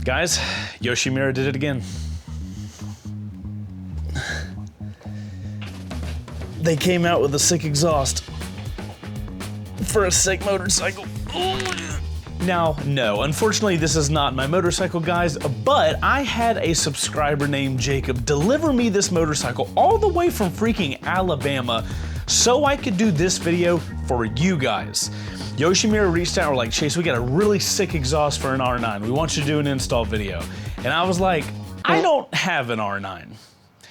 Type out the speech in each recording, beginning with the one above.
Guys, Yoshimura did it again. They came out with a sick exhaust for a sick motorcycle. Now, no, unfortunately this is not my motorcycle, guys, but I had a subscriber named Jacob deliver me this motorcycle all the way from freaking Alabama so I could do this video for you guys. Yoshimura reached out and were like, Chase, we got a really sick exhaust for an R9. We want you to do an install video. And I was like, I don't have an R9.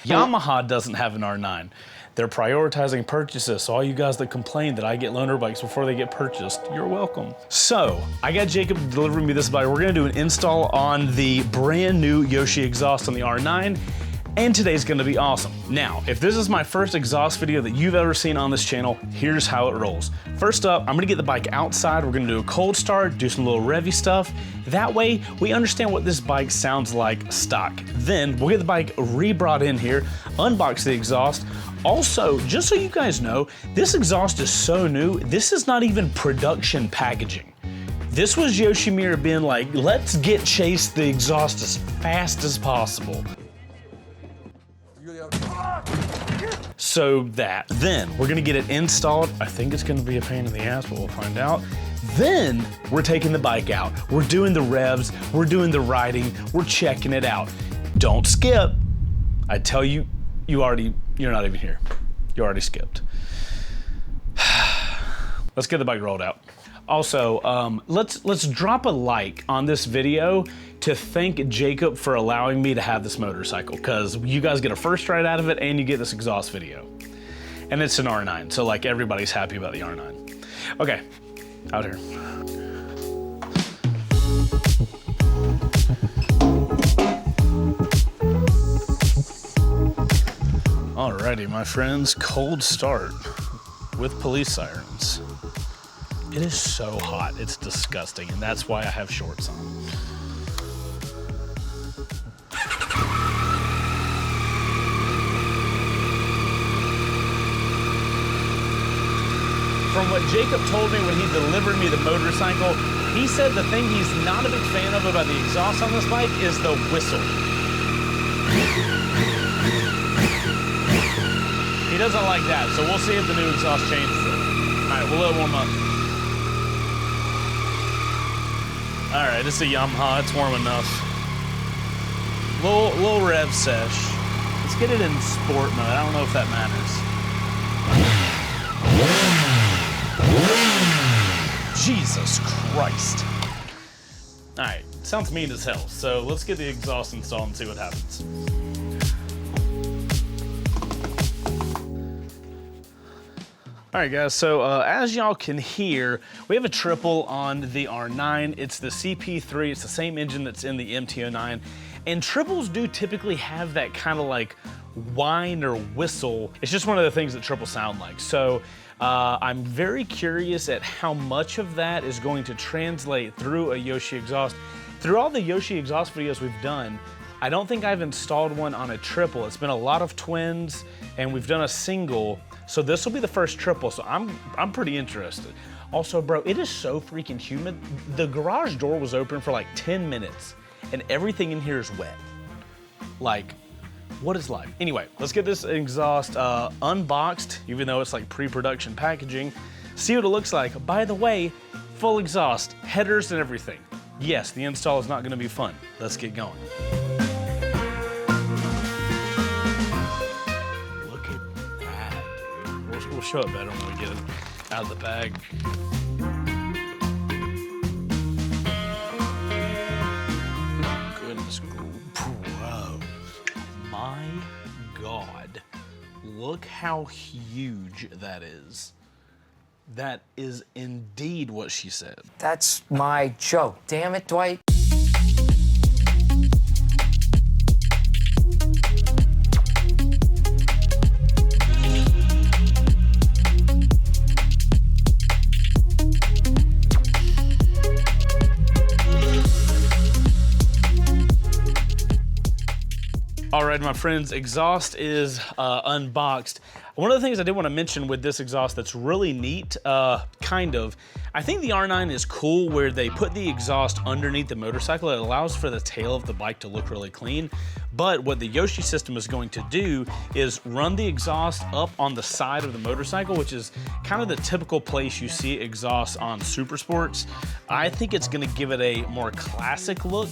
Yamaha doesn't have an R9. They're prioritizing purchases, so all you guys that complain that I get loaner bikes before they get purchased, you're welcome. So, I got Jacob delivering me this bike. We're gonna do an install on the brand new Yoshi exhaust on the R9, and today's gonna be awesome. Now, if this is my first exhaust video that you've ever seen on this channel, here's how it rolls. First up, I'm gonna get the bike outside. We're gonna do a cold start, do some little revvy stuff. That way, we understand what this bike sounds like stock. Then, we'll get the bike re-brought in here, unbox the exhaust. Also, just so you guys know, this exhaust is so new, this is not even production packaging. This was Yoshimura being like, let's get Chase the exhaust as fast as possible. So that, then we're gonna get it installed. I think it's gonna be a pain in the ass, but we'll find out. Then we're taking the bike out. We're doing the revs, we're doing the riding, we're checking it out. Don't skip. I tell you, you're not even here. You already skipped. Let's get the bike rolled out. Also, let's drop a like on this video to thank Jacob for allowing me to have this motorcycle, because you guys get a first ride out of it and you get this exhaust video. And it's an R9, so like everybody's happy about the R9. Okay, out here. Alrighty, my friends, cold start with police sirens. It is so hot, it's disgusting, and that's why I have shorts on. From what Jacob told me when he delivered me the motorcycle, he said the thing he's not a big fan of about the exhaust on this bike is the whistle. He doesn't like that, so we'll see if the new exhaust changes it. All right, we'll let it warm up. All right, it's a Yamaha, it's warm enough. Little rev sesh. Let's get it in sport mode. I don't know if that matters. Jesus Christ. All right, sounds mean as hell. So let's get the exhaust installed and see what happens. All right, guys, so as y'all can hear, we have a triple on the R9. It's the CP3, it's the same engine that's in the MT-09. And triples do typically have that kind of like whine or whistle. It's just one of the things that triples sound like. So I'm very curious at how much of that is going to translate through a Yoshi exhaust. Through all the Yoshi exhaust videos we've done, I don't think I've installed one on a triple. It's been a lot of twins, and we've done a single. So this will be the first triple, so I'm pretty interested. Also, bro, it is so freaking humid. The garage door was open for like 10 minutes, and everything in here is wet. Like, what is life? Anyway, let's get this exhaust unboxed, even though it's like pre-production packaging. See what it looks like. By the way, full exhaust, headers and everything. Yes, the install is not gonna be fun. Let's get going. We'll show it better when we get it out of the bag. Goodness, bro. My God. Look how huge that is. That is indeed what she said. That's my joke. Damn it, Dwight. All right, my friends, exhaust is unboxed. One of the things I did want to mention with this exhaust that's really neat, kind of, I think the R9 is cool where they put the exhaust underneath the motorcycle. It allows for the tail of the bike to look really clean. But what the Yoshi system is going to do is run the exhaust up on the side of the motorcycle, which is kind of the typical place you see exhaust on super sports. I think it's gonna give it a more classic look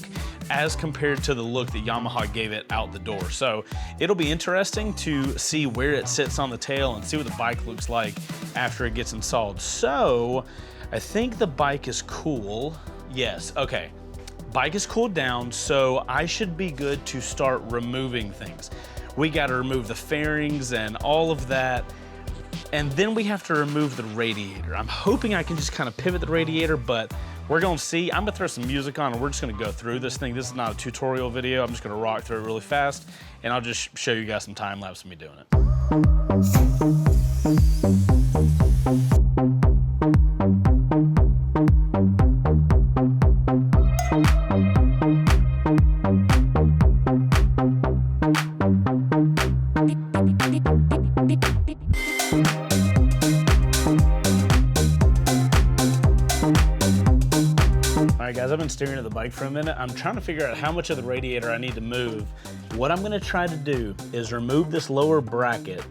as compared to the look that Yamaha gave it out the door. So it'll be interesting to see where it sits on the tail and see what the bike looks like after it gets installed. So I think the bike is cool. Yes, okay. Bike is cooled down, so I should be good to start removing things. We gotta remove the fairings and all of that. And then we have to remove the radiator. I'm hoping I can just kind of pivot the radiator, but we're gonna see. I'm gonna throw some music on and we're just gonna go through this thing. This is not a tutorial video. I'm just gonna rock through it really fast and I'll just show you guys some time lapse of me doing it. Guys, I've been staring at the bike for a minute. I'm trying to figure out how much of the radiator I need to move. What I'm gonna try to do is remove this lower bracket,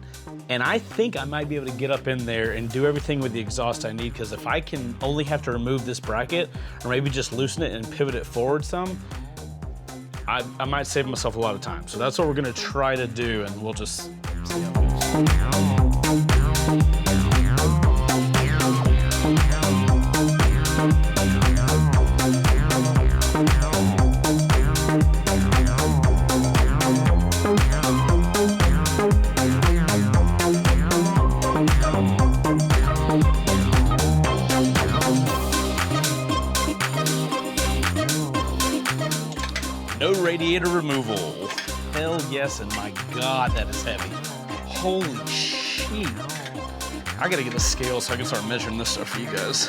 and I think I might be able to get up in there and do everything with the exhaust I need, because if I can only have to remove this bracket, or maybe just loosen it and pivot it forward some, I might save myself a lot of time. So that's what we're gonna try to do, and we'll just see how it goes. No radiator removal. Hell yes, and my God, that is heavy. Holy shit. I gotta get a scale so I can start measuring this stuff for you guys.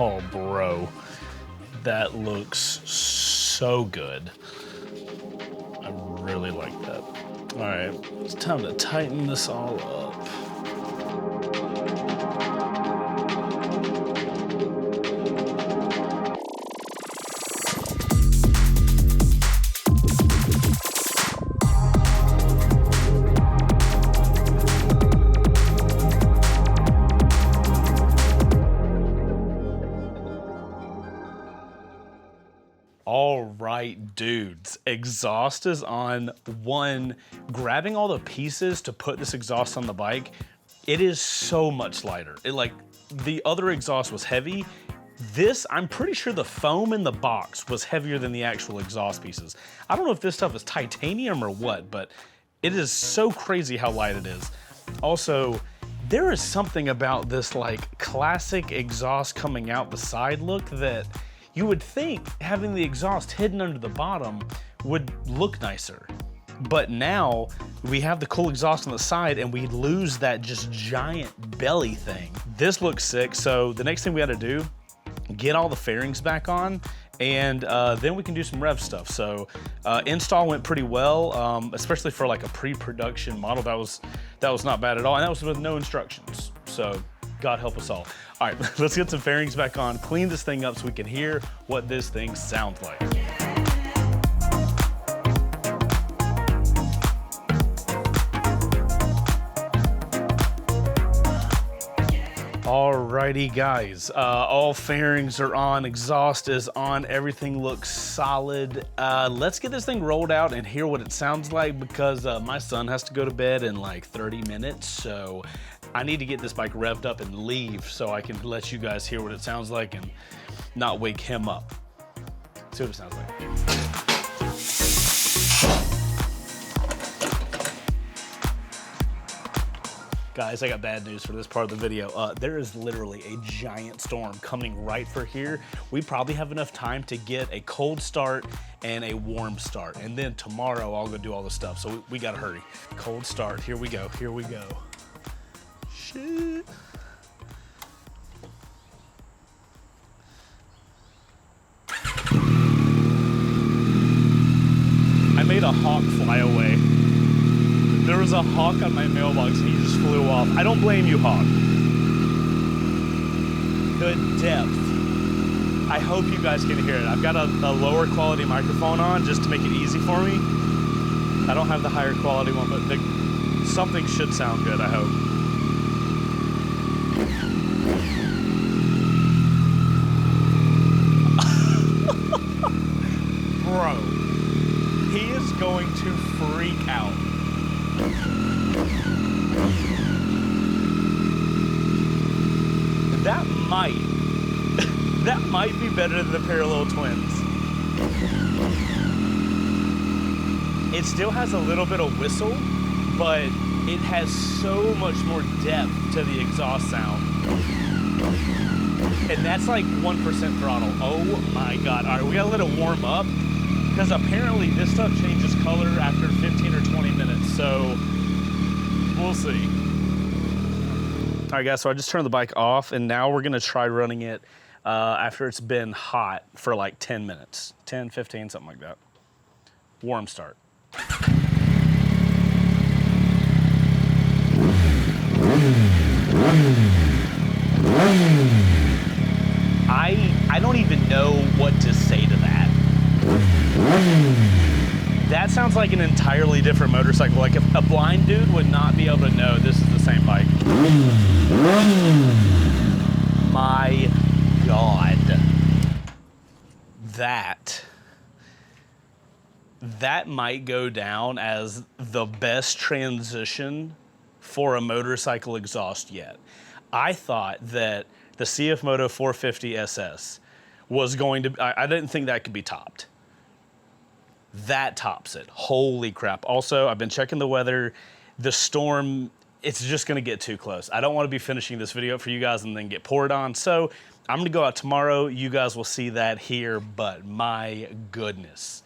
Oh, bro, that looks so good. I really like that. All right, it's time to tighten this all up. All right, dudes, exhaust is on. One, grabbing all the pieces to put this exhaust on the bike, it is so much lighter. The other exhaust was heavy. This, I'm pretty sure the foam in the box was heavier than the actual exhaust pieces. I don't know if this stuff is titanium or what, but it is so crazy how light it is. Also, there is something about this like classic exhaust coming out the side look that you would think having the exhaust hidden under the bottom would look nicer. But now we have the cool exhaust on the side and we lose that just giant belly thing. This looks sick. So the next thing we got to do, get all the fairings back on, and then we can do some rev stuff. So install went pretty well, especially for like a pre-production model. That was not bad at all. And that was with no instructions. So God help us all. All right, let's get some fairings back on, clean this thing up so we can hear what this thing sounds like. Alrighty guys, all fairings are on, exhaust is on, everything looks solid. Let's get this thing rolled out and hear what it sounds like, because my son has to go to bed in like 30 minutes, so I need to get this bike revved up and leave so I can let you guys hear what it sounds like and not wake him up. See what it sounds like. Guys, I got bad news for this part of the video. There is literally a giant storm coming right for here. We probably have enough time to get a cold start and a warm start. And then tomorrow I'll go do all the stuff. So we gotta hurry. Cold start, here we go, here we go. Shit. I made a hawk fly away. There was a hawk on my mailbox and he just flew off. I don't blame you, hawk. The depth. I hope you guys can hear it. I've got a lower quality microphone on just to make it easy for me. I don't have the higher quality one, but something should sound good, I hope. Bro, he is going to freak out. That might be better than the parallel twins. It still has a little bit of whistle, but it has so much more depth to the exhaust sound. And that's like 1% throttle. Oh my God. All right, we gotta let it warm up because apparently this stuff changes color after 15 or 20 minutes. So we'll see. All right, guys, so I just turned the bike off, and now we're gonna try running it after it's been hot for like 10 minutes, 10, 15, something like that. Warm start. I don't even know what to say to that. That sounds like an entirely different motorcycle. Like if a blind dude would not be able to know this is the same bike. My God. That might go down as the best transition for a motorcycle exhaust yet. I thought that the CF Moto 450 SS was going to, I didn't think that could be topped. That tops it. Holy crap. Also, I've been checking the weather. The storm, it's just gonna get too close. I don't wanna be finishing this video for you guys and then get poured on. So I'm gonna go out tomorrow. You guys will see that here, but my goodness.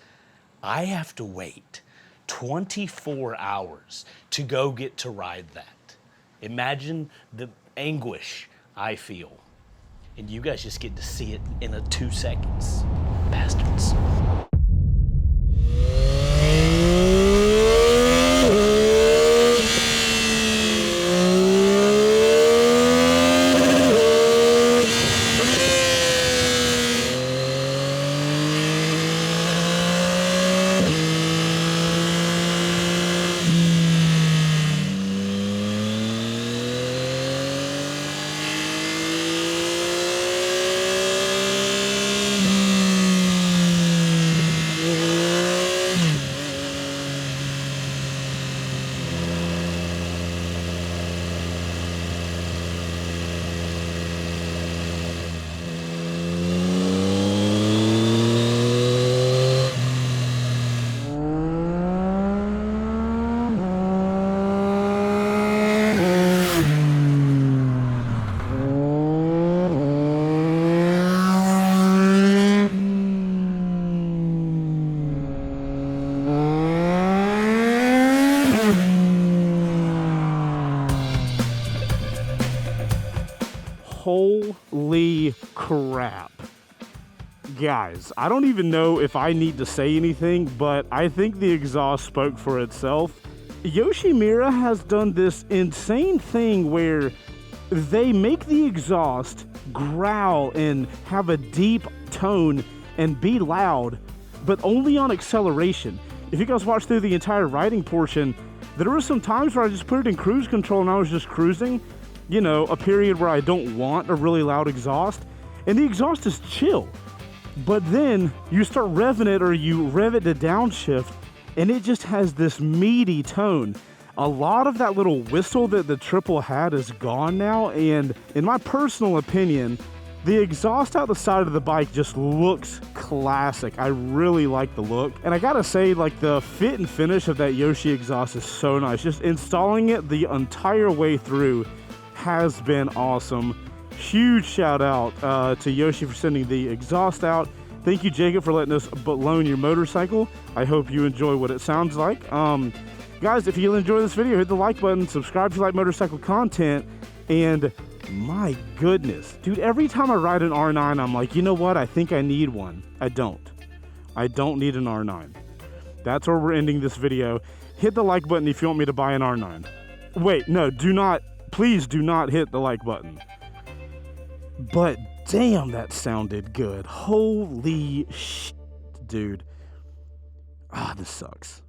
I have to wait 24 hours to go get to ride that. Imagine the anguish I feel. And you guys just get to see it in 2 seconds. Bastards. Holy crap. Guys, I don't even know if I need to say anything, but I think the exhaust spoke for itself. Yoshimura has done this insane thing where they make the exhaust growl and have a deep tone and be loud, but only on acceleration. If you guys watch through the entire riding portion, there were some times where I just put it in cruise control and I was just cruising, you know, a period where I don't want a really loud exhaust, and the exhaust is chill. But then you start revving it or you rev it to downshift, and it just has this meaty tone. A lot of that little whistle that the triple had is gone now, and in my personal opinion, The exhaust out the side of the bike just looks classic. I really like the look. And I gotta say, like, the fit and finish of that Yoshi exhaust is so nice. Just installing it the entire way through has been awesome. Huge shout out to Yoshi for sending the exhaust out. Thank you, Jacob, for letting us loan your motorcycle. I hope you enjoy what it sounds like. Guys, if you enjoy this video, hit the like button, subscribe if you like motorcycle content, and my goodness, dude, every time I ride an R9, I'm like, you know what? I think I need one. I don't. I don't need an R9. That's where we're ending this video. Hit the like button if you want me to buy an R9. Wait, no, do not, please do not hit the like button. But damn, that sounded good. Holy shit, dude. Ah, this sucks.